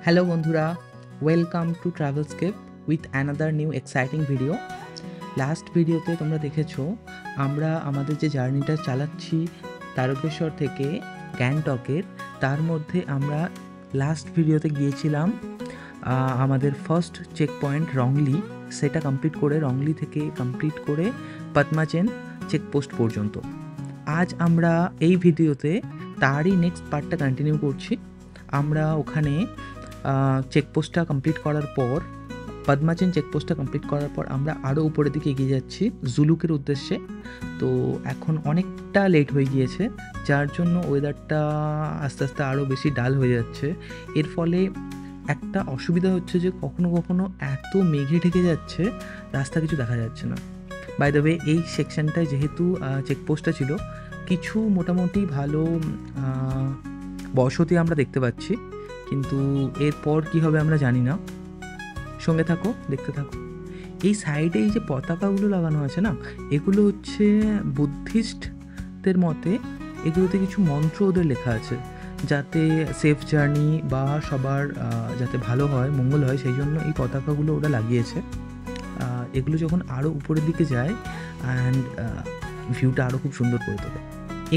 Hello বন্ধুরা, welcome to Travelscape with another new exciting video. Last ভিডিওতে তোমরা দেখেছো আমরা আমাদের যে জার্নিটা চালাচ্ছি তারকেশ্বর থেকে গ্যাংটকের, তার মধ্যে আমরা লাস্ট ভিডিওতে গিয়েছিলাম আমাদের ফার্স্ট চেক পয়েন্ট রংলি, সেটা কমপ্লিট করে রংলি থেকে কমপ্লিট করে পদ্মাচেন চেকপোস্ট পর্যন্ত। আজ আমরা এই ভিডিওতে তারই নেক্সট পার্টটা কন্টিনিউ করছি। আমরা ওখানে চেকপোস্টটা কমপ্লিট করার পর, পদ্মাচেন চেকপোস্টটা কমপ্লিট করার পর আমরা আরও উপরের দিকে এগিয়ে যাচ্ছি জুলুকের উদ্দেশ্যে। তো এখন অনেকটা লেট হয়ে গিয়েছে, যার জন্য ওয়েদারটা আস্তে আস্তে আরও বেশি ডাল হয়ে যাচ্ছে। এর ফলে একটা অসুবিধা হচ্ছে যে কখনো কখনো এত মেঘে ঢেকে যাচ্ছে, রাস্তা কিছু দেখা যাচ্ছে না। বাই দ্য ওয়ে, এই সেকশনটায় যেহেতু চেকপোস্টটা ছিল, কিছু মোটামুটি ভালো বসতি আমরা দেখতে পাচ্ছি, কিন্তু এরপর কি হবে আমরা জানি না। সঙ্গে থাকো, দেখতে থাকো। এই সাইডে এই যে পতাকাগুলো লাগানো আছে না, এগুলো হচ্ছে বুদ্ধিস্টদের মতে এগুলোতে কিছু মন্ত্র ওদের লেখা আছে, যাতে সেফ জার্নি বা সবার যাতে ভালো হয়, মঙ্গল হয়, সেই জন্য এই পতাকাগুলো ওরা লাগিয়েছে। এগুলো যখন আরও উপরের দিকে যায় অ্যান্ড ভিউটা আরও খুব সুন্দর করে তোলে।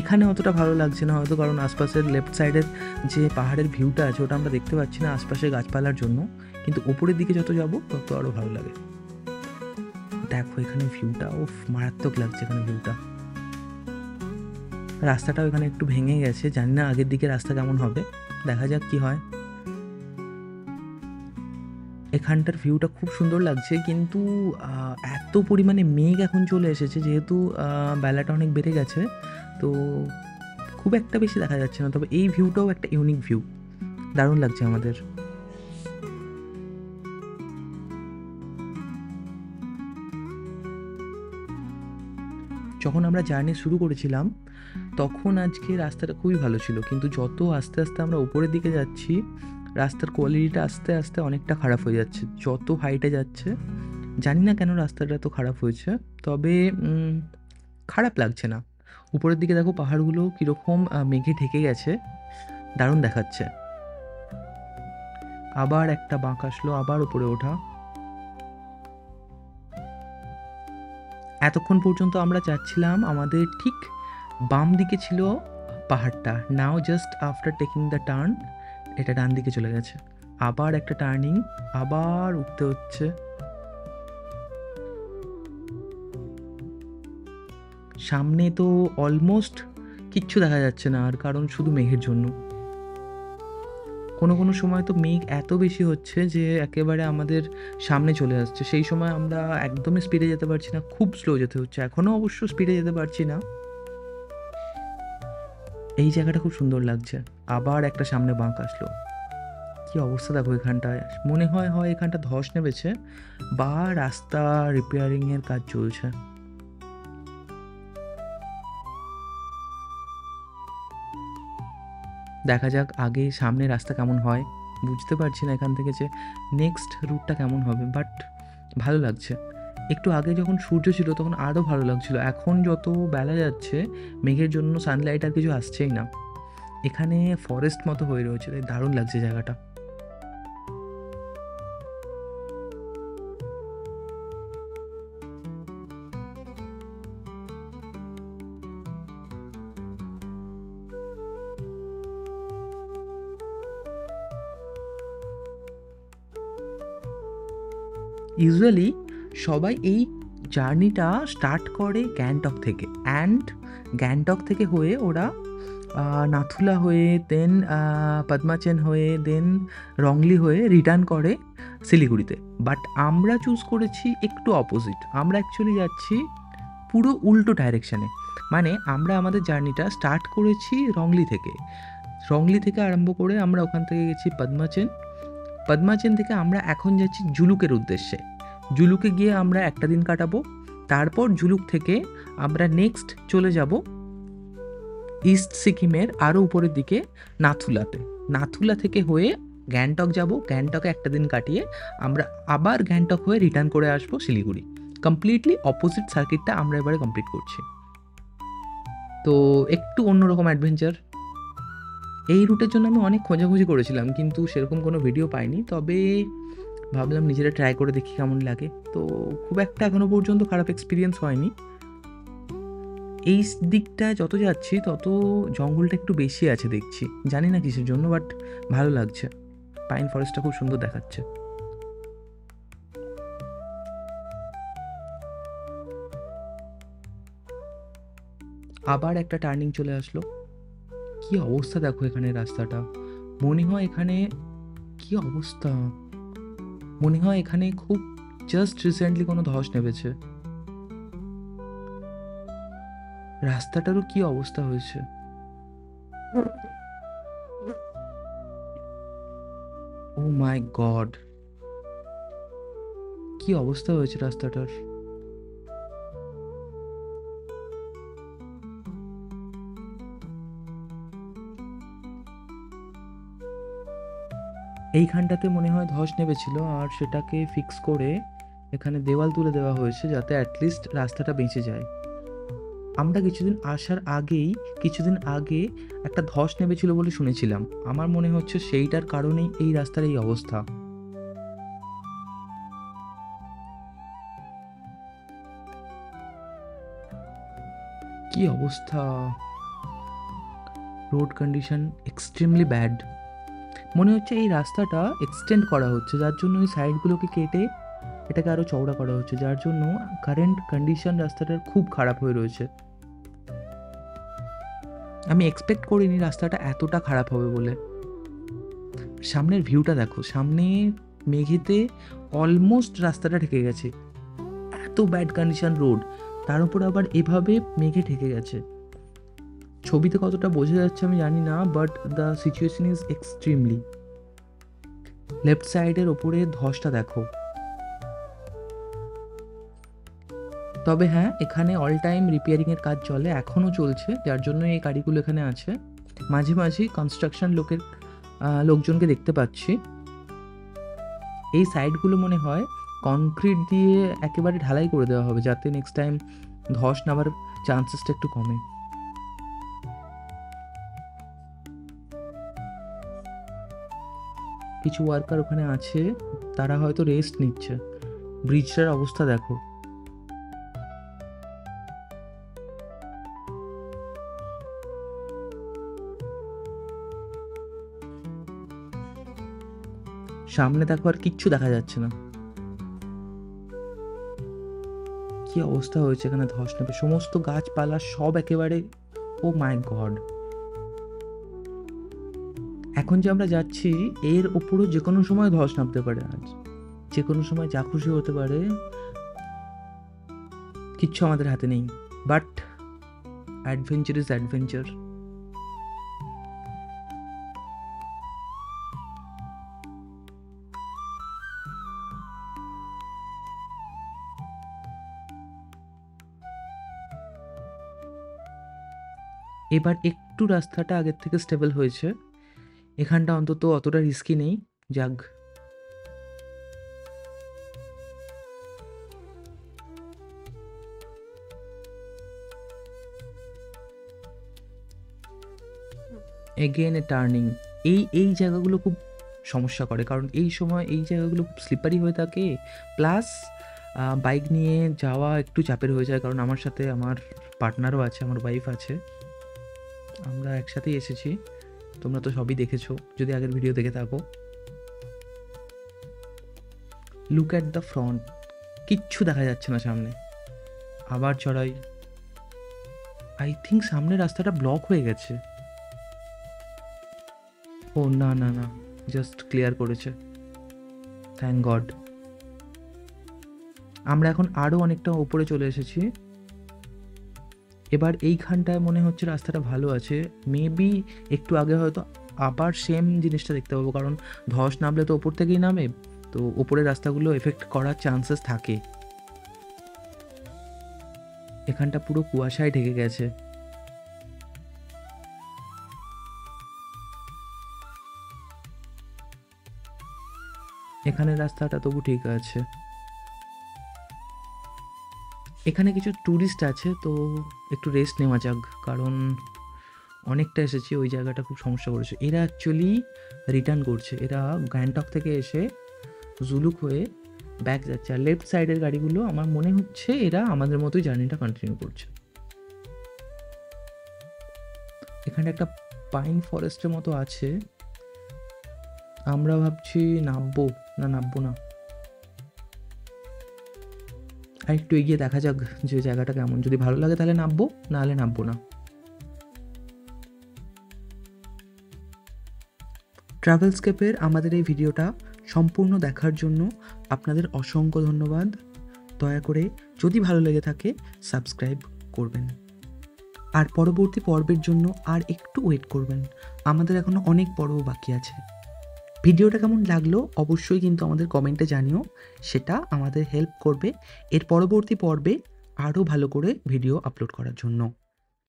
এখানে অতটা ভালো লাগছে না হয়তো, কারণ আশপাশের লেফট সাইডের যে পাহাড়ের ভিউটা আছে ওটা আমরা দেখতে পাচ্ছি না আশপাশের গাছপালার জন্য, কিন্তু উপরের দিকে যত যাব তত আরও ভালো লাগে। দেখো এখানে ভিউটা, ওফ মারাত্মক লাগছে এখানে ভিউটা। রাস্তাটাও এখানে একটু ভেঙে গেছে, জানি না আগের দিকে রাস্তা কেমন হবে, দেখা যাক কি হয়। এখানটার ভিউটা খুব সুন্দর লাগছে, কিন্তু এত পরিমাণে মেঘ এখন চলে এসেছে, যেহেতু বেলাটা অনেক বেড়ে গেছে, তো খুব একটা বেশি দেখা যাচ্ছে না। তবে এই ভিউটাও একটা ইউনিক ভিউ, দারুণ লাগছে আমাদের। যখন আমরা জার্নি শুরু করেছিলাম তখন আজকে রাস্তাটা খুবই ভালো ছিল, কিন্তু যত আস্তে আস্তে আমরা উপরের দিকে যাচ্ছি রাস্তার কোয়ালিটিটা আস্তে আস্তে অনেকটা খারাপ হয়ে যাচ্ছে যত হাইটে যাচ্ছে। জানি না কেন রাস্তাটা এত খারাপ হয়েছে, তবে খারাপ লাগছে না। উপরের দিকে দেখো পাহাড়গুলো কীরকম মেঘে ঢেকে গেছে, দারুণ দেখাচ্ছে। আবার একটা বাঁক আসলো, আবার উপরে ওঠা। এতক্ষণ পর্যন্ত আমরা যাচ্ছিলাম, আমাদের ঠিক বাম দিকে ছিল পাহাড়টা। Now just after taking the turn এটা ডান দিকে চলে গেছে। আবার একটা টার্নিং, আবার উঠতে হচ্ছে। সামনে তো অলমোস্ট কিচ্ছু দেখা যাচ্ছে না আর, কারণ শুধু মেঘের জন্য। কোনো কোনো সময় তো মেঘ এত বেশি হচ্ছে যে একেবারে আমাদের সামনে চলে আসছে, সেই সময় আমরা একদমই স্পিডে যেতে পারছি না, খুব স্লো যেতে হচ্ছে। এখনও অবশ্য স্পিডে যেতে পারছি না। এই জায়গাটা খুব সুন্দর লাগছে। আবার একটা সামনে বাঁক আসলো, কি অবস্থা দেখো এখানটায়। মনে হয় এখানটা ধস নেমেছে বা রাস্তা রিপেয়ারিংয়ের কাজ চলছে। দেখা যাক আগে সামনে রাস্তা কেমন হয়। বুঝতে পারছি না এখান থেকে যে নেক্সট রুটটা কেমন হবে, বাট ভালো লাগছে। একটু আগে যখন সূর্য ছিল তখন আরও ভালো লাগছিল, এখন যত বেলা যাচ্ছে মেঘের জন্য সানলাইট আর কিছু আসছেই না। এখানে ফরেস্ট মতো হয়ে রয়েছে, তাই দারুণ লাগছে জায়গাটা। ইউজুয়ালি সবাই এই জার্নিটা স্টার্ট করে গ্যাংটক থেকে, অ্যান্ড গ্যাংটক থেকে হয়ে ওরা নাথুলা হয়ে, দেন পদ্মাচেন হয়ে, দেন রংলি হয়ে রিটার্ন করে শিলিগুড়িতে। বাট আমরা চুজ করেছি একটু অপোজিট, আমরা অ্যাকচুয়ালি যাচ্ছি পুরো উল্টো ডাইরেকশানে। মানে আমরা আমাদের জার্নিটা স্টার্ট করেছি রংলি থেকে। রংলি থেকে আরম্ভ করে আমরা ওখান থেকে গেছি পদ্মাচেন। পদ্মাচেন থেকে আমরা এখন যাচ্ছি জুলুকের উদ্দেশ্যে। জুলুকে গিয়ে আমরা একটা দিন কাটাবো, তারপর জুলুক থেকে আমরা নেক্সট চলে যাব ইস্ট সিকিমের আরও উপরের দিকে নাথুলাতে। নাথুলা থেকে হয়ে গ্যাংটক যাব, গ্যাংটকে একটা দিন কাটিয়ে আমরা আবার গ্যাংটক হয়ে রিটার্ন করে আসবো শিলিগুড়ি। কমপ্লিটলি অপোজিট সার্কিটটা আমরা এবারে কমপ্লিট করছি, তো একটু অন্যরকম অ্যাডভেঞ্চার। এই রুটের জন্য আমি অনেক খোঁজাখুঁজি করেছিলাম, কিন্তু সেরকম কোনো ভিডিও পাইনি। তবে ভাবলাম নিজেরা ট্রাই করে দেখি কেমন লাগে। তো খুব একটা এখনও পর্যন্ত খারাপ এক্সপিরিয়েন্স হয়নি। এই দিকটায় যত যাচ্ছি তত জঙ্গলটা একটু বেশি আছে দেখছি, জানি না কিসের জন্য, বাট ভালো লাগছে। পাইন ফরেস্টটা খুব সুন্দর দেখাচ্ছে। আবার একটা টার্নিং চলে আসলো। কি অবস্থা দেখো এখানে রাস্তাটা, মনে হয় এখানে কি অবস্থা, মনে হয় এখানে খুব জাস্ট রিসেন্টলি কোনো ধস নেমেছে। রাস্তাটারও কি অবস্থা হয়েছে, ও মাই গড, কি অবস্থা হয়েছে রাস্তাটার। এইখানটাতে মনে হয় ধস নেমেছিল, আর সেটাকে ফিক্স করে এখানে দেওয়াল তুলে দেওয়া হয়েছে যাতে অ্যাটলিস্ট রাস্তাটা বেঁচে যায়। আমরা কিছুদিন আগে একটা ধস নেমেছিল বলে শুনেছিলাম। আমার মনে হচ্ছে সেইটার কারণেই এই রাস্তার এই অবস্থা। কি অবস্থা, রোড কন্ডিশন এক্সট্রিমলি ব্যাড। মনে হচ্ছে এই রাস্তাটা এক্সটেন্ড করা হচ্ছে, যার জন্য এই সাইডগুলোকে কেটে এটাকে আরও চওড়া করা হচ্ছে, যার জন্য কারেন্ট কন্ডিশন রাস্তাটার খুব খারাপ হয়ে রয়েছে। আমি এক্সপেক্ট করিনি রাস্তাটা এতটা খারাপ হবে বলে। সামনের ভিউটা দেখো, সামনে মেঘেতে অলমোস্ট রাস্তাটা ঢেকে গেছে, এত ব্যাড কন্ডিশন রোড, তার উপর আবার এভাবে মেঘে ঢেকে গেছে। ছবিতে কতটা বোঝা যাচ্ছে আমি জানি না, but the situation is extremely. Left সাইডের ওপরে ধসটা দেখো। তবে হ্যাঁ, এখানে অল টাইম রিপেয়ারিংয়ের কাজ চলে, এখনও চলছে, যার জন্য এই গাড়িগুলো এখানে আছে। মাঝে মাঝে কনস্ট্রাকশন লোকজনকে দেখতে পাচ্ছি। এই সাইডগুলো মনে হয় কনক্রিট দিয়ে একেবারে ঢালাই করে দেওয়া হবে, যাতে নেক্সট টাইম ধস নামার চান্সেসটা একটু কমে। কিছু ওয়ার্কার ওখানে আছে, তারা হয়তো রেস্ট নিচ্ছে। ব্রিজটার অবস্থা দেখো, সামনে দেখো আর কিচ্ছু দেখা যাচ্ছে না। কি অবস্থা হয়েছে এখানে ধস নেবে, সমস্ত গাছপালা সব একেবারে, ও মাই গড। এখন যে আমরা যাচ্ছি এর ওপরও যে কোনো সময় ধস নামতে পারে, আজ যে কোনো সময় যা খুশি হতে পারে, কিচ্ছু আমাদের হাতে নেই। But adventure is adventure. এবার একটু রাস্তাটা আগের থেকে স্টেবল হয়েছে, এখানটা অন্তত অতটা রিস্কি নেই। যাক, এগেন এ টার্নিং। এই জায়গাগুলো খুব সমস্যা করে, কারণ এই সময় এই জায়গাগুলো খুব স্লিপারি হয়ে থাকে, প্লাস বাইক নিয়ে যাওয়া একটু চাপের হয়ে যায়, কারণ আমার সাথে আমার পার্টনারও আছে, আমার ওয়াইফ আছে, আমরা একসাথেই এসেছি। তোমরা তো সবই দেখেছো যদি আগের ভিডিও দেখে থাকো। লুক অ্যাট দ্য ফ্রন্ট, কিচ্ছু দেখা যাচ্ছে না সামনে। আবার চড়াই, আই থিঙ্ক সামনে রাস্তাটা ব্লক হয়ে গেছে। ও না না না, জাস্ট ক্লিয়ার করেছে, থ্যাংক গড। আমরা এখন আরও অনেকটা ওপরে চলে এসেছি। এবার এইখানটায় মনে হচ্ছে রাস্তাটা ভালো আছে, মেবি একটু আগে হয়তো আবার সেম জিনিসটা দেখতে পাবো, কারণ ধস নামলে তো ওপর থেকেই নামে, তো ওপরের রাস্তাগুলো এফেক্ট করার চান্সেস থাকে। এখানটা পুরো কুয়াশায় ঢেকে গেছে। এখানে রাস্তাটা তবু ঠিক আছে। এখানে কিছু ট্যুরিস্ট আছে, তো একটু রেস্ট নেওয়া যাক, কারণ অনেকটা এসেছি, ওই জায়গাটা খুব সমস্যা করেছে। এরা অ্যাকচুয়ালি রিটার্ন করছে, এরা গ্যাংটক থেকে এসে জুলুক হয়ে ব্যাক যাচ্ছে। আর লেফট সাইডের গাড়িগুলো আমার মনে হচ্ছে এরা আমাদের মতোই জার্নিটা কন্টিনিউ করছে। এখানে একটা পাইন ফরেস্টের মতো আছে, আমরা ভাবছি নামবো না। আর একটু এগিয়ে দেখা যাক যে জায়গাটা কেমন, যদি ভালো লাগে তাহলে নামবো, নাহলে নামবো না। ট্রাভেলস্কেপের আমাদের এই ভিডিওটা সম্পূর্ণ দেখার জন্য আপনাদের অসংখ্য ধন্যবাদ। দয়া করে যদি ভালো লেগে থাকে সাবস্ক্রাইব করবেন, আর পরবর্তী পর্বের জন্য আর একটু ওয়েট করবেন, আমাদের এখনও অনেক পর্ব বাকি আছে। ভিডিওটা কেমন লাগলো অবশ্যই কিন্তু আমাদের কমেন্টে জানিও, সেটা আমাদের হেল্প করবে এর পরবর্তী পর্বে আরও ভালো করে ভিডিও আপলোড করার জন্য।